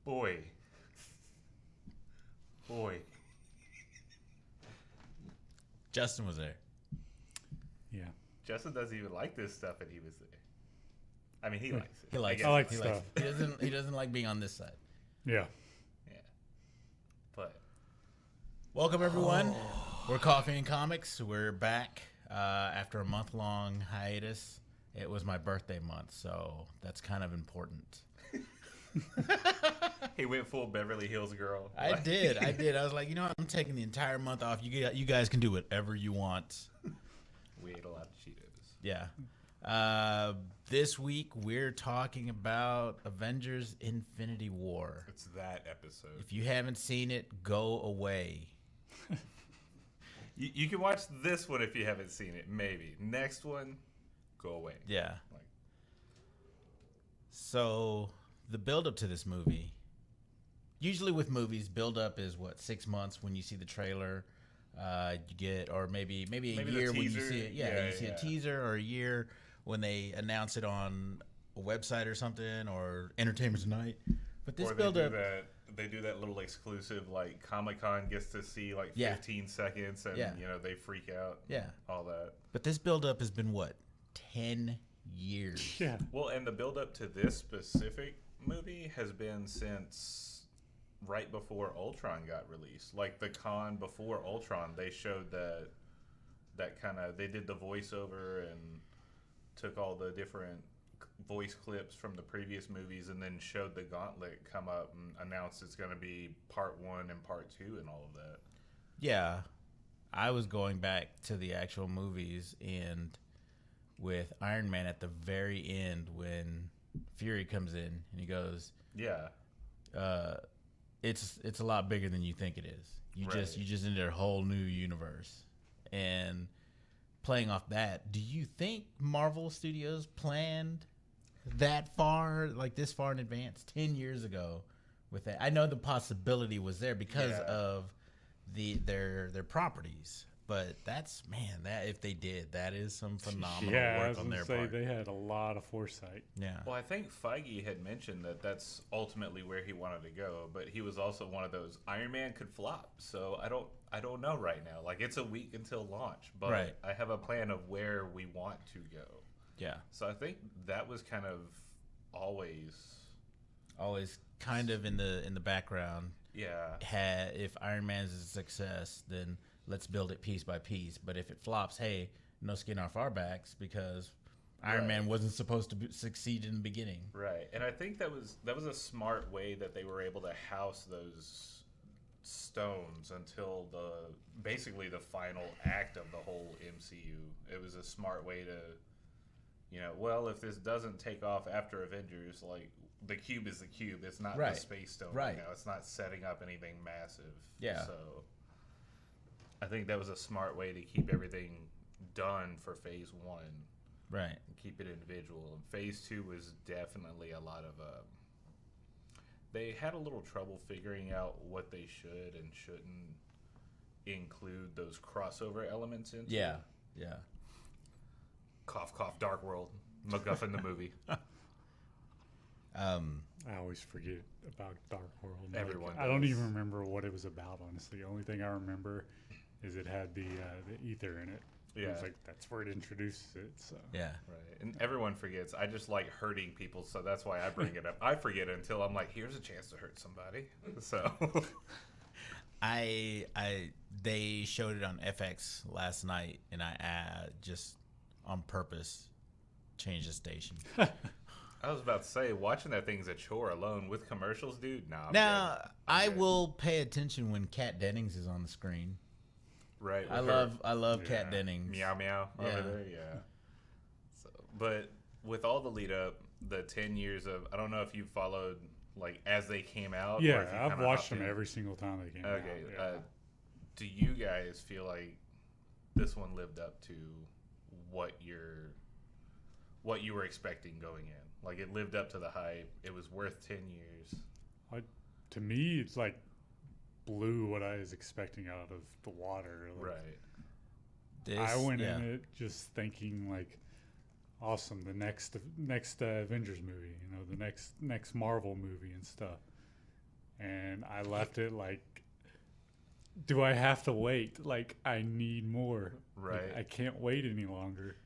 Boy. Boy. Justin was there. Yeah. Justin doesn't even like this stuff, and he was there. I mean, he likes it. He likes. I like he stuff. likes it. He doesn't like being on this side. Yeah. Yeah. But Welcome everyone. We're Coffee and Comics. We're back after a month-long hiatus. It was my birthday month, so that's kind of important. he went full Beverly Hills girl. I did. I was like, you know what? I'm taking the entire month off. You guys can do whatever you want. We ate a lot of Cheetos. Yeah. This week we're talking about Avengers Infinity War. It's that episode. If you haven't seen it, go away. You can watch this one if you haven't seen it. Maybe next one, go away. Yeah. So the build up to this movie. Usually with movies, build up is what, 6 months when you see the trailer. You get, or maybe a year when you see it. Yeah, you see a teaser, or a year when they announce it on a website or something, or Entertainment Tonight. But this build up, they do that little exclusive, like Comic-Con gets to see like 15 seconds, and they freak out. Yeah, all that. But this build up has been what, 10 years? Yeah. Well, and the build up to this specific movie has been since right before Ultron got released. Like the con before Ultron, they showed that kind of, they did the voiceover and took all the different voice clips from the previous movies and then showed the gauntlet come up and announced it's going to be part 1 and part 2 and all of that. Yeah. I was going back to the actual movies, and with Iron Man at the very end when Fury comes in and he goes, it's a lot bigger than you think it is. You just entered a whole new universe. And playing off that, do you think Marvel Studios planned that far, like this far in advance, 10 years ago with that? I know the possibility was there because of their properties. But that if they did, that is some phenomenal work on their part. They had a lot of foresight. Yeah. Well, I think Feige had mentioned that that's ultimately where he wanted to go, but he was also one of those, Iron Man could flop, so I don't know right now. Like, it's a week until launch, but I have a plan of where we want to go. Yeah. So I think that was kind of always kind of in the background. Yeah. If Iron Man's a success, then let's build it piece by piece. But if it flops, hey, no skin off our backs, because Iron Man wasn't supposed to succeed in the beginning. Right. And I think that was a smart way that they were able to house those stones until basically the final act of the whole MCU. It was a smart way to, well, if this doesn't take off after Avengers, like, the cube is the cube. It's not the space stone right now. It's not setting up anything massive. Yeah. So I think that was a smart way to keep everything done for phase 1. Right. And keep it individual. And phase 2 was definitely a lot of they had a little trouble figuring out what they should and shouldn't include those crossover elements into. Yeah. Cough, cough, Dark World. MacGuffin the movie. I always forget about Dark World. Everyone I don't even remember what it was about, honestly. The only thing I remember is it had the ether in it. Yeah. It was like, that's where it introduces it. So. Yeah. Right. And everyone forgets. I just like hurting people, so that's why I bring it up. I forget until I'm like, here's a chance to hurt somebody. So they showed it on FX last night, and I just on purpose changed the station. I was about to say, watching that thing's a chore alone with commercials, dude. Nah. Now, I will pay attention when Kat Dennings is on the screen. Right. I love Kat Dennings. Meow meow over there. Yeah. So, but with all the lead up, the 10 years of, I don't know if you followed like as they came out. Yeah, I've watched them every single time they came out. Okay. Yeah. Do you guys feel like this one lived up to what you were expecting going in? Like, it lived up to the hype. It was worth 10 years. To me, it's like blew what I was expecting out of the water. Like, right. I went in it just thinking like, awesome, the next Avengers movie, the next Marvel movie and stuff. and I left it like, do I have to wait? Like, I need more. Right. Like, I can't wait any longer.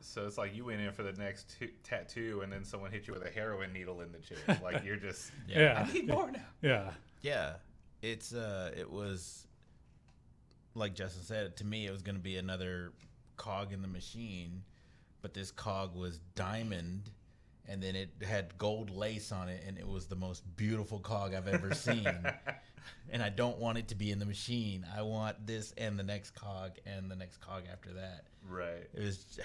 So it's like you went in for the next tattoo, and then someone hit you with a heroin needle in the chin. Like you're just, Yeah. I need more now. Yeah. Yeah, it was like Justin said. To me, it was going to be another cog in the machine, but this cog was diamond, and then it had gold lace on it, and it was the most beautiful cog I've ever seen. And I don't want it to be in the machine. I want this and the next cog and the next cog after that. Right. It was,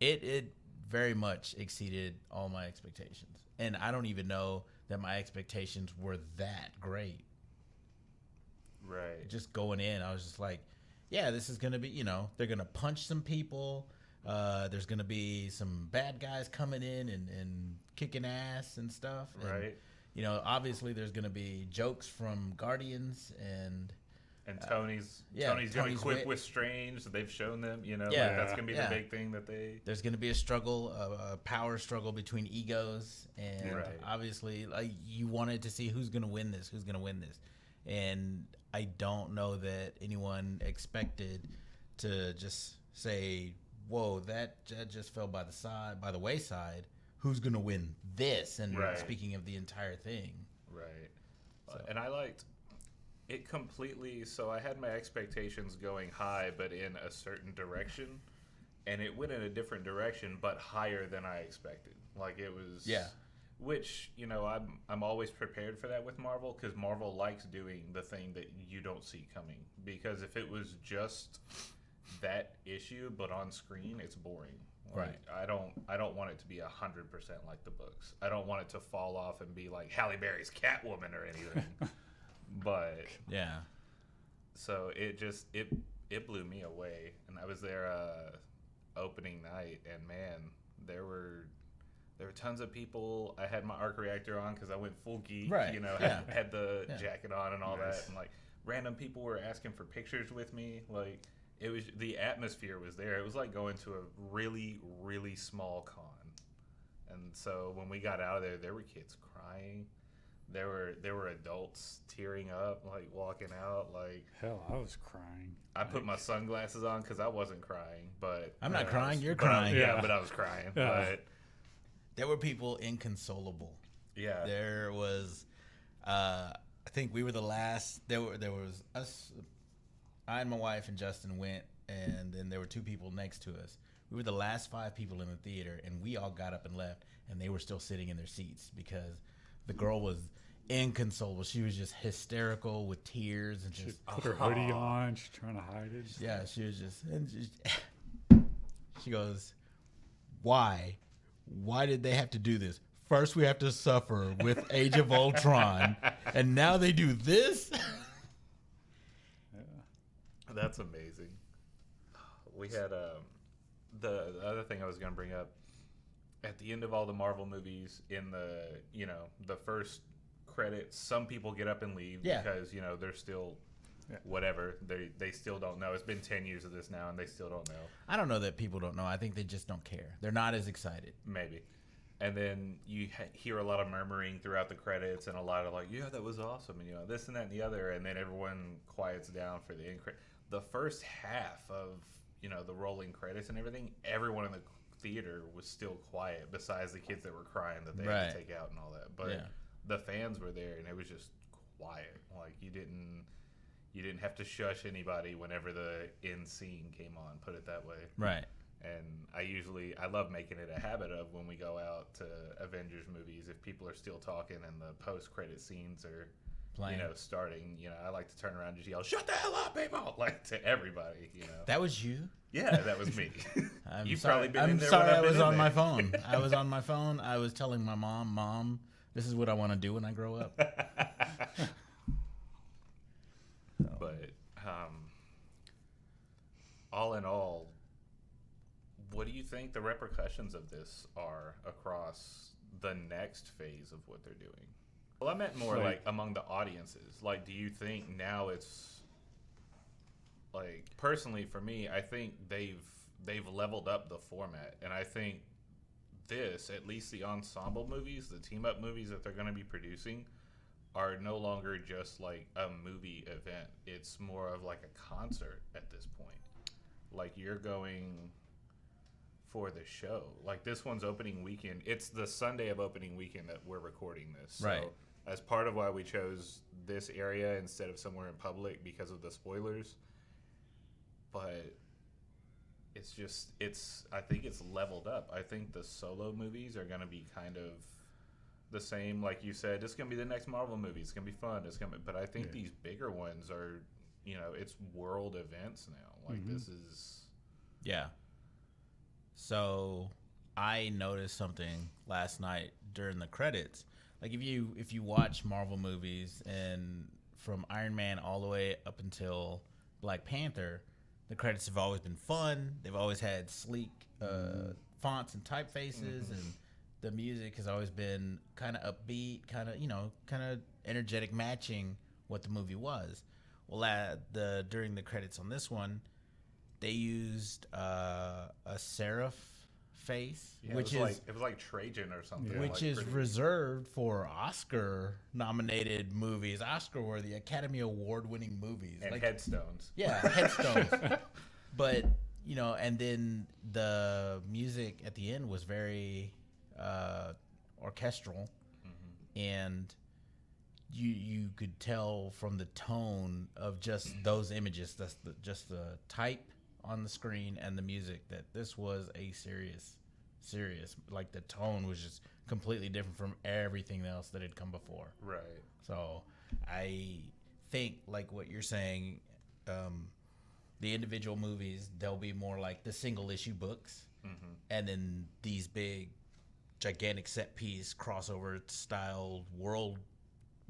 it very much exceeded all my expectations, and I don't even know that my expectations were that great. Right. Just going in, I was just like, yeah, this is going to be, they're going to punch some people. There's going to be some bad guys coming in and kicking ass and stuff. And, Right. Obviously there's going to be jokes from Guardians and Tony's going to quit with Strange. So they've shown them, like that's going to be the big thing that they. There's going to be a struggle, a power struggle between egos, and obviously, like you wanted to see who's going to win this, and I don't know that anyone expected to just say, "Whoa, that just fell by the wayside. Who's going to win this?" And speaking of the entire thing, right, and I liked. It completely. So I had my expectations going high, but in a certain direction, and it went in a different direction, but higher than I expected. Like it was. Yeah. Which I'm always prepared for that with Marvel, because Marvel likes doing the thing that you don't see coming. Because if it was just that issue, but on screen, it's boring. Like, I don't want it to be 100% like the books. I don't want it to fall off and be like Halle Berry's Catwoman or anything. But yeah. So it blew me away, and I was there opening night, and man, there were tons of people. I had my arc reactor on because I went full geek. Right. Had the jacket on and all that, and like random people were asking for pictures with me. Like it was, the atmosphere was there. It was like going to a really, really small con. And so when we got out of there were kids crying. There were adults tearing up, like walking out. Like hell, I was crying. I put my sunglasses on because I wasn't crying, but I'm not crying. You're but crying. But I was crying. Yeah. But there were people inconsolable. Yeah, there was. I think we were the last. There was us. I and my wife and Justin went, and then there were two people next to us. We were the last 5 people in the theater, and we all got up and left, and they were still sitting in their seats because the girl was inconsolable. She was just hysterical with tears and She just put her hoodie on. She's trying to hide it. yeah. She was just she goes, "Why did they have to do this? First we have to suffer with Age of Ultron, and now they do this." that's amazing. We had the other thing I was going to bring up at the end of all the Marvel movies, in the first credits, some people get up and leave because they're still whatever, they still don't know. It's been 10 years of this now and they still don't know. I don't know that people don't know. I think they just don't care. They're not as excited. Maybe. And then you hear a lot of murmuring throughout the credits and a lot of like, yeah, that was awesome, and this and that and the other, and then everyone quiets down for the end credit. The first half of the rolling credits and everything, everyone in the theater was still quiet, besides the kids that were crying that they had to take out and all that. But the fans were there, and it was just quiet. Like you didn't have to shush anybody whenever the end scene came on. Put it that way. Right. And I love making it a habit of when we go out to Avengers movies, if people are still talking and the post-credit scenes are playing, starting, I like to turn around and just yell, "Shut the hell up, people!" Like to everybody, That was you? Yeah, that was me. You've sorry. probably been in I'm there. sorry, I was on my phone. I was on my phone. I was telling my mom, this is what I want to do when I grow up. But all in all, what do you think the repercussions of this are across the next phase of what they're doing? Well, I meant more like among the audiences. Like, do you think now it's like, personally for me, I think they've leveled up the format, and I think this, at least the ensemble movies, the team up movies that they're going to be producing, are no longer just like a movie event. It's more of like a concert at this point. Like you're going for the show. Like this one's opening weekend. It's the Sunday of opening weekend that we're recording this. So Right. as part of why we chose this area instead of somewhere in public because of the spoilers. But I think it's leveled up. I think the solo movies are going to be kind of the same. Like you said, it's going to be the next Marvel movie. It's going to be fun. But I think these bigger ones are, it's world events now. Like this is. Yeah. So I noticed something last night during the credits. Like if you watch Marvel movies and from Iron Man all the way up until Black Panther, the credits have always been fun. They've always had sleek fonts and typefaces, and the music has always been kind of upbeat, kind of energetic, matching what the movie was. Well, during the credits on this one, they used a serif face, which is it was like Trajan or something, which is reserved for Oscar-nominated movies, Oscar-worthy, Academy Award-winning movies, and like headstones. Yeah, headstones. But and then the music at the end was very orchestral, and you could tell from the tone of just those images, just the type on the screen and the music, that this was a serious, like the tone was just completely different from everything else that had come before. Right. So I think, like what you're saying, the individual movies, they'll be more like the single issue books, and then these big, gigantic set piece crossover style world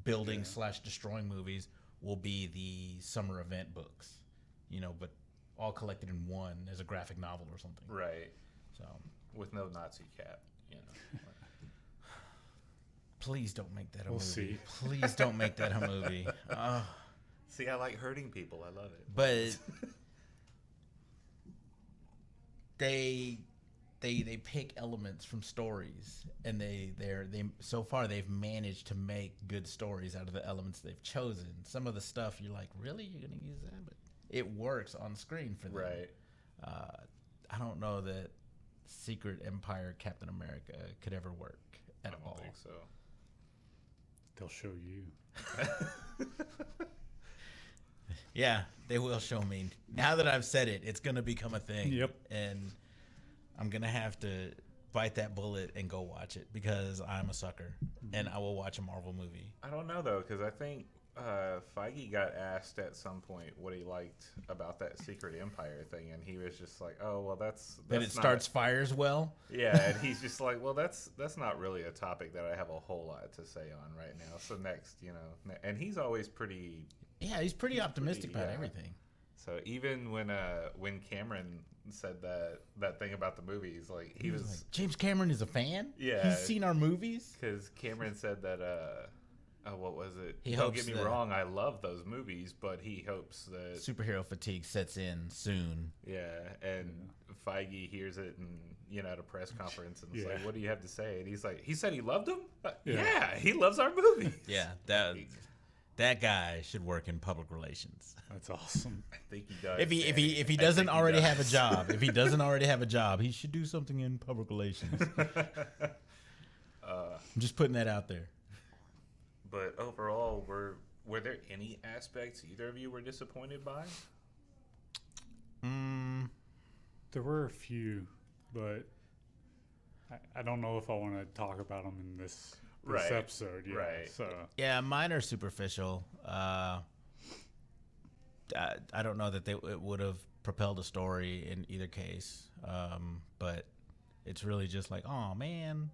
building / destroying movies will be the summer event books, but all collected in one as a graphic novel or something. Right. So with no Nazi cap, Please don't make that a movie. See. Please don't make that a movie. See, I like hurting people. I love it. But they pick elements from stories, and they so far they've managed to make good stories out of the elements they've chosen. Some of the stuff you're like, really, you're gonna use that, but it works on screen for them. Right. I don't know that Secret Empire Captain America could ever work at all. I don't think so. They'll show you. Yeah, they will show me. Now that I've said it, it's gonna become a thing. Yep. And I'm gonna have to bite that bullet and go watch it, because I'm a sucker and I will watch a Marvel movie. I don't know though, because I think Feige got asked at some point what he liked about that Secret Empire thing, and he was just like, "Oh, well, that's That it not, starts fires well. Yeah, and he's just like, "Well, that's not really a topic that I have a whole lot to say on right now." So next, and he's always pretty. Yeah, he's pretty optimistic about yeah. everything. So even when Cameron said that thing about the movies, like he was like, James Cameron is a fan. Yeah. He's seen our movies. because Cameron said that what was it? He Don't hopes get me that- wrong, I love those movies, but he hopes that Superhero fatigue sets in soon. yeah, and Feige hears it and at a press conference and it's Yeah. like, what do you have to say? And he's like, he said he loved them. Yeah. Yeah, he loves our movies. Yeah, that guy should work in public relations. That's awesome. I think he does. If he I doesn't think he already have a does. job, if he doesn't already have a job, he should do something in public relations. I'm just putting that out there. But overall, were there any aspects either of you were disappointed by? There were a few, but I don't know if I want to talk about them in this Right. episode. Yeah. Right. So Yeah, mine are superficial. I don't know that it would have propelled a story in either case, but it's really just like, oh man,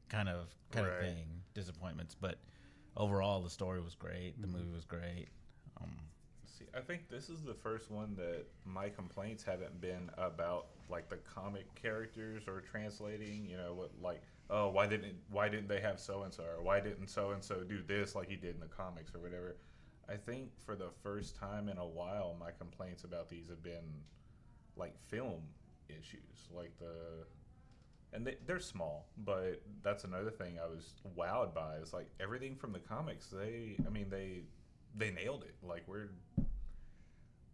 kind of Right. thing. Disappointments, but overall the story was great. The movie was great. See, I think this is the first one that my complaints haven't been about like the comic characters or translating. What like, oh, why didn't they have so and so, or why didn't so and so do this like he did in the comics or whatever. I think for the first time in a while, my complaints about these have been like film issues, like and they're small, but that's another thing I was wowed by. Is like everything from the comics. They nailed it. Like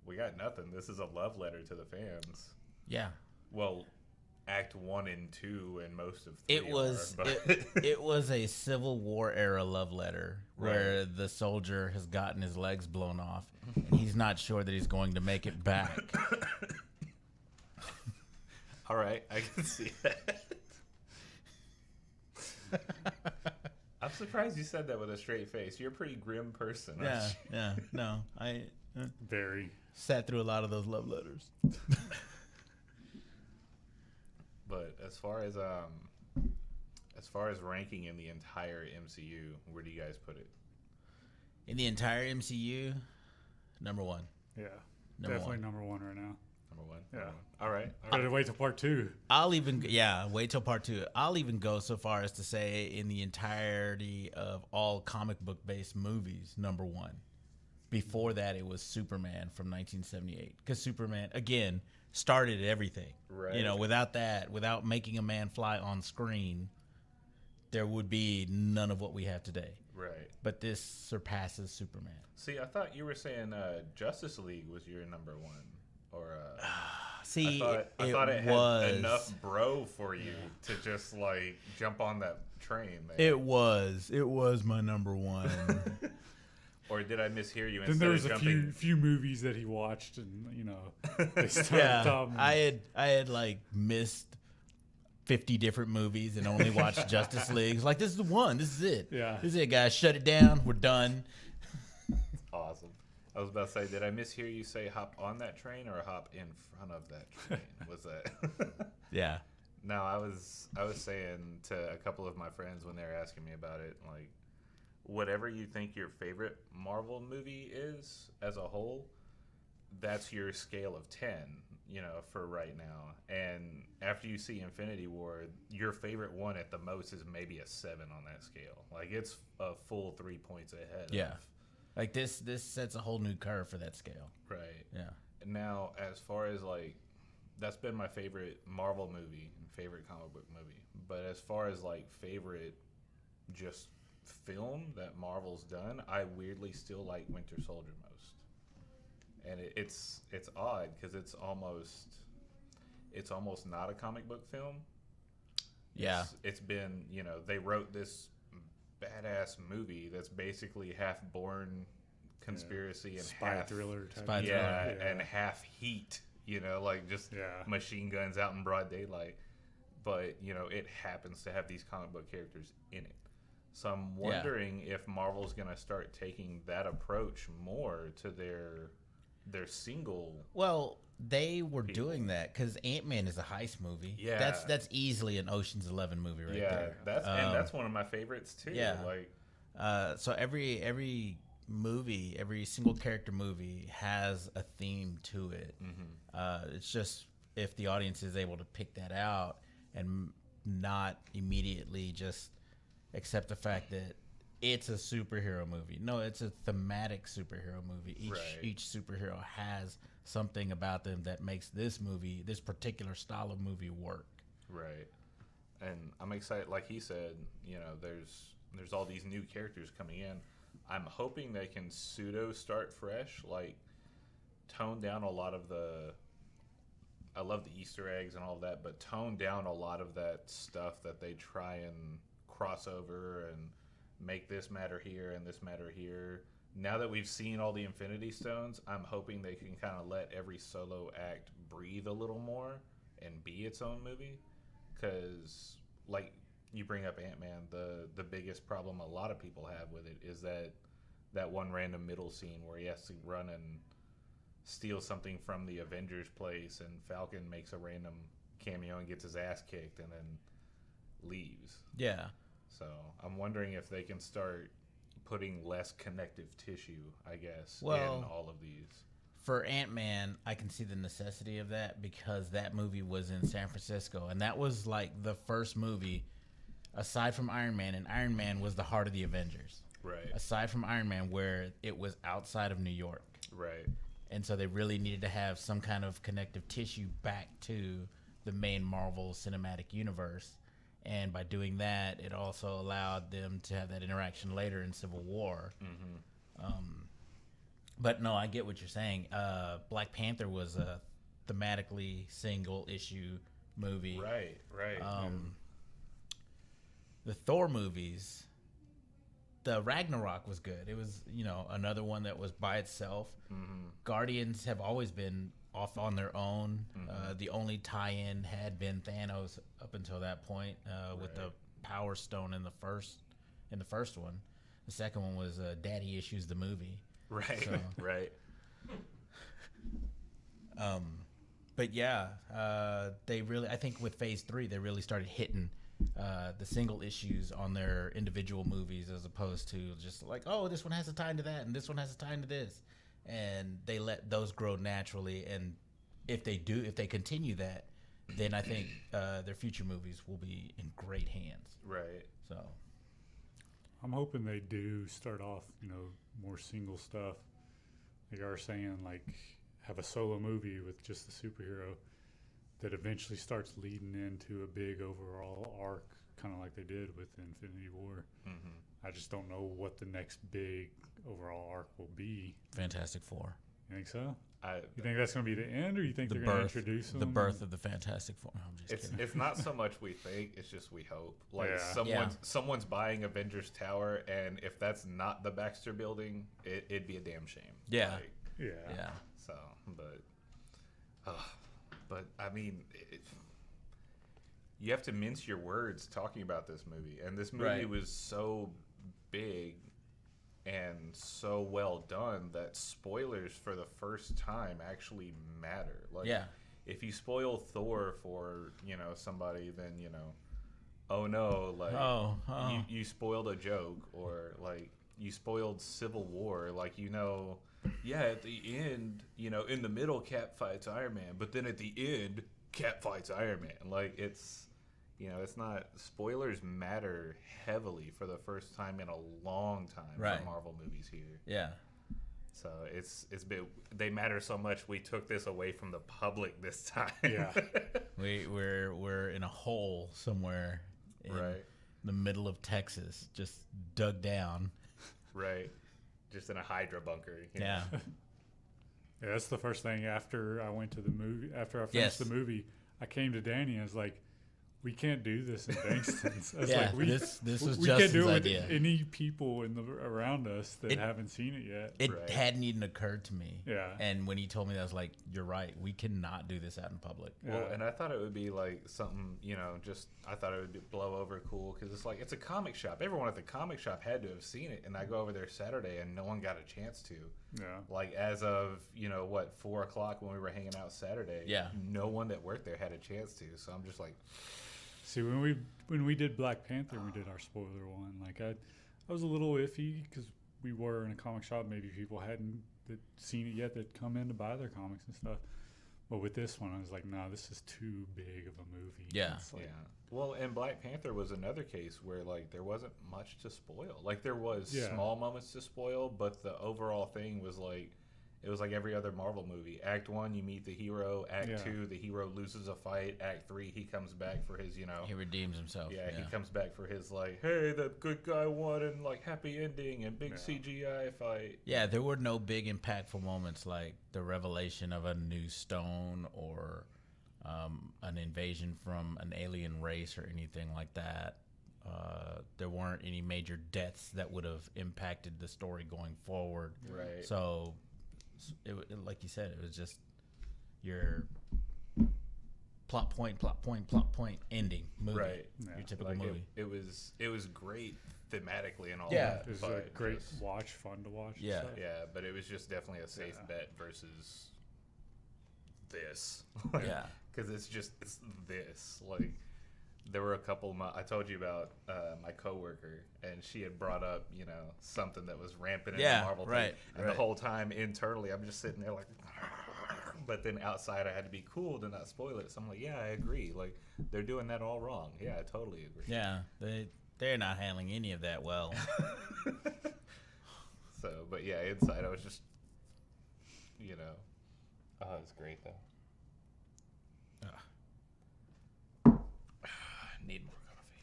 we got nothing. This is a love letter to the fans. Yeah. Well, Act 1 and 2 and most of 3 It was are, it was a Civil War era love letter where the soldier has gotten his legs blown off and he's not sure that he's going to make it back. All right, I can see that. I'm surprised you said that with a straight face. You're a pretty grim person. Yeah, yeah. No, I Very. sat through a lot of those love letters. But as far as ranking in the entire MCU, where do you guys put it? In the entire MCU, number one. Yeah. Number Definitely one. number one right now. Number one. Yeah. Number one. All right. Better wait till part 2. I'll even wait till part 2. I'll even go so far as to say in the entirety of all comic book based movies, number one. Before that, it was Superman from 1978 because Superman again started everything. Right. You know, without that, without making a man fly on screen, there would be none of what we have today. Right. But this surpasses Superman. See, I thought you were saying Justice League was your number one, or See, I thought it had enough bro for you to just like jump on that train. There. It was my number one. Or did I mishear you? Then there was a few movies that he watched, and they started Yeah, I had like missed 50 different movies and only watched Justice League. Like, this is the one. This is it. Yeah. This is it, guys. Shut it down. We're done. Awesome. I was about to say, did I mishear you say hop on that train or hop in front of that train? Was that? Yeah. No, I was saying to a couple of my friends when they were asking me about it, like, whatever you think your favorite Marvel movie is as a whole, that's your scale of 10, for right now. And after you see Infinity War, your favorite one at the most is maybe a 7 on that scale. Like, it's a full 3 points ahead. Yeah. Like, this sets a whole new curve for that scale. Right. Yeah. Now, as far as, like, that's been my favorite Marvel movie and favorite comic book movie. But as far as, like, favorite just film that Marvel's done, I weirdly still like Winter Soldier most. And it's odd because it's almost not a comic book film. Yeah. It's been, they wrote this badass movie that's basically half Bourne conspiracy and spy half thriller type. Spy yeah, thriller. and half Heat, like just Yeah. machine guns out in broad daylight. But, it happens to have these comic book characters in it. So I'm wondering if Marvel's going to start taking that approach more to their single. Well, they were doing that because Ant-Man is a heist movie. Yeah. That's easily an Ocean's 11 movie right there. That's one of my favorites too. Yeah. Like, so every movie, every single character movie has a theme to it. mm-hmm. It's just if the audience is able to pick that out and not immediately just accept the fact that it's a superhero movie. No, it's a thematic superhero movie. Each superhero has something about them that makes this particular style of movie work. Right. And I'm excited. Like he said, there's all these new characters coming in. I'm hoping they can pseudo start fresh, like tone down a lot of I love the Easter eggs and all of that, but tone down a lot of that stuff that they try and cross over and make this matter here and this matter here. Now that we've seen all the Infinity Stones, I'm hoping they can kind of let every solo act breathe a little more and be its own movie. Because, like you bring up Ant-Man, the biggest problem a lot of people have with it is that one random middle scene where he has to run and steal something from the Avengers place, and Falcon makes a random cameo and gets his ass kicked and then leaves. Yeah. So I'm wondering if they can start putting less connective tissue, I guess, in all of these. For Ant-Man, I can see the necessity of that because that movie was in San Francisco, and that was like the first movie, aside from Iron Man, and Iron Man was the heart of the Avengers. Right. Aside from Iron Man, where it was outside of New York. Right. And so they really needed to have some kind of connective tissue back to the main Marvel Cinematic Universe. And by doing that, it also allowed them to have that interaction later in Civil War. But no, I get what you're saying. Black Panther was a thematically single issue movie. Right. The Thor movies, the Ragnarok was good. It was, another one that was by itself. Guardians have always been off on their own. The only tie-in had been Thanos up until that point, with the Power Stone in the first one. The second one was Daddy Issues, the movie. Right. So, Right. But yeah, I think with Phase 3, they really started hitting the single issues on their individual movies, as opposed to just like, oh, this one has a tie into that and this one has a tie into this, and they let those grow naturally. And if they continue that, then I think their future movies will be in great hands. Right. So I'm hoping they do start off, more single stuff. Like you were saying, like have a solo movie with just the superhero that eventually starts leading into a big overall arc, kind of like they did with Infinity War. I just don't know what the next big overall arc will be. Fantastic Four. You think so? You think that's going to be the end, or you think they're going to introduce them? The birth of the Fantastic Four. No, I'm just kidding. It's not so much we think; it's just we hope. Like Yeah. someone's buying Avengers Tower, and if that's not the Baxter Building, it'd be a damn shame. Yeah. Like, Yeah. So, but I mean, you have to mince your words talking about this movie, and this movie Right. was so big and so well done that spoilers for the first time actually matter. Like, Yeah. if you spoil Thor for somebody, then oh no, like Oh. you spoiled a joke, or like you spoiled Civil War, like yeah, at the end, in the middle Cap fights Iron Man, but then at the end Cap fights Iron Man. Like it's not, spoilers matter heavily for the first time in a long time Right. for Marvel movies here. Yeah. So it's been, they matter so much. We took this away from the public this time. Yeah. We're in a hole somewhere in Right. the middle of Texas, just dug down. Right. Just in a Hydra bunker. Yeah. Yeah, that's the first thing after I went to the movie. After I finished the movie, I came to Danny and I was like, we can't do this in Bankston's. I was Yeah, like, this was we can't do Justin's it idea. with any people around us that haven't seen it yet. It Right. hadn't even occurred to me. Yeah. And when he told me that, I was like, you're right. We cannot do this out in public. Well, Yeah. and I thought it would be like something, I thought it would blow over cool, because it's like, it's a comic shop. Everyone at the comic shop had to have seen it, and I go over there Saturday and no one got a chance to. Yeah. Like, as of 4:00 when we were hanging out Saturday, Yeah. no one that worked there had a chance to. So I'm just like, See, when we did Black Panther, we did our spoiler one. Like I was a little iffy because we were in a comic shop. Maybe people hadn't seen it yet that come in to buy their comics and stuff. But with this one, I was like, no, this is too big of a movie. Yeah. It's like, yeah. Well, and Black Panther was another case where like there wasn't much to spoil. Like there was small moments to spoil, but the overall thing was like, it was like every other Marvel movie. Act 1, you meet the hero. Act 2, the hero loses a fight. Act 3, he comes back for his, He redeems himself. yeah, he comes back for his like, hey, the good guy won, and like happy ending and big CGI fight. Yeah, there were no big impactful moments like the revelation of a new stone or an invasion from an alien race or anything like that. There weren't any major deaths that would have impacted the story going forward. Right. So, like you said, it was just your plot point, ending movie. Right. Your typical Like movie. it was great thematically and all Yeah. that. it was but a great just- watch, fun to watch. and Yeah. stuff. Yeah, but it was just definitely a safe Yeah. bet versus this. Yeah. Because it's this. Like, there were a couple, I told you about my coworker, and she had brought up, something that was rampant in the Marvel right, thing. And the whole time internally, I'm just sitting there like, but then outside I had to be cool to not spoil it. So I'm like, yeah, I agree. Like, they're doing that all wrong. Yeah, I totally agree. Yeah, they're not handling any of that well. So, but yeah, inside I was just, oh, it's great though.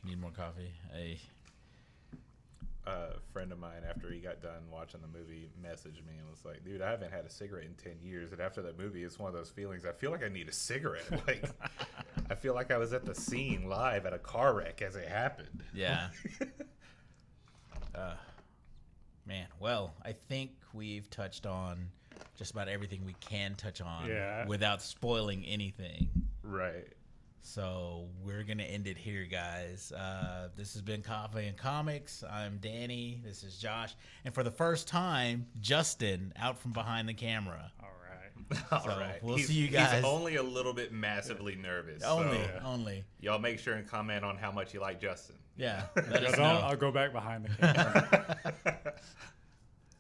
Need more coffee. Hey. A friend of mine, after he got done watching the movie, messaged me and was like, dude, I haven't had a cigarette in 10 years. And after that movie, it's one of those feelings. I feel like I need a cigarette. Like, I feel like I was at the scene live at a car wreck as it happened. Yeah. Man, well, I think we've touched on just about everything we can touch on without spoiling anything. Right. So we're going to end it here, guys. This has been Coffee and Comics. I'm Danny. This is Josh. And for the first time, Justin out from behind the camera. All right. All So right. we'll see you guys. He's only a little bit massively nervous. Only. Y'all make sure and comment on how much you like Justin. Yeah. Let us Yeah, know. I'll go back behind the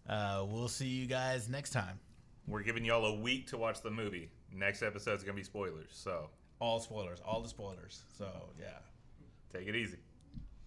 camera. We'll see you guys next time. We're giving y'all a week to watch the movie. Next episode's going to be spoilers. So All spoilers. All the spoilers. So, yeah. take it easy.